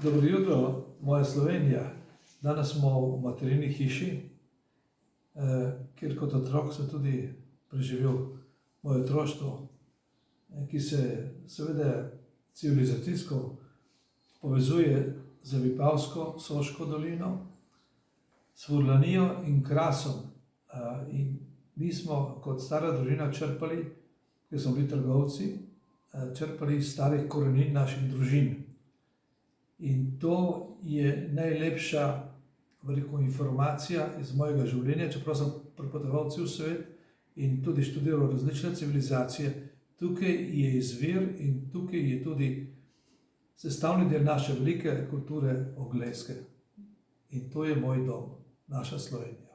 Dobro jutro, moja Slovenija. Danes smo v materini hiši, kjer kot otrok sem tudi preživel moje otroštvo, ki se seveda civilizacijsko povezuje z Vipavsko, Soško dolino, s Furlanijo in Krasom. In mi smo kot stara družina črpali, ker smo bili trgovci, črpali iz starih korenin naših družin. In to je najlepša, informacija iz mojega življenja, čeprav sem prepotoval cel svet in tudi študiral različne civilizacije. Tukaj je izvir in tukaj je tudi sestavni del naše velike kulture Oglejske. In to je moj dom, naša Slovenija.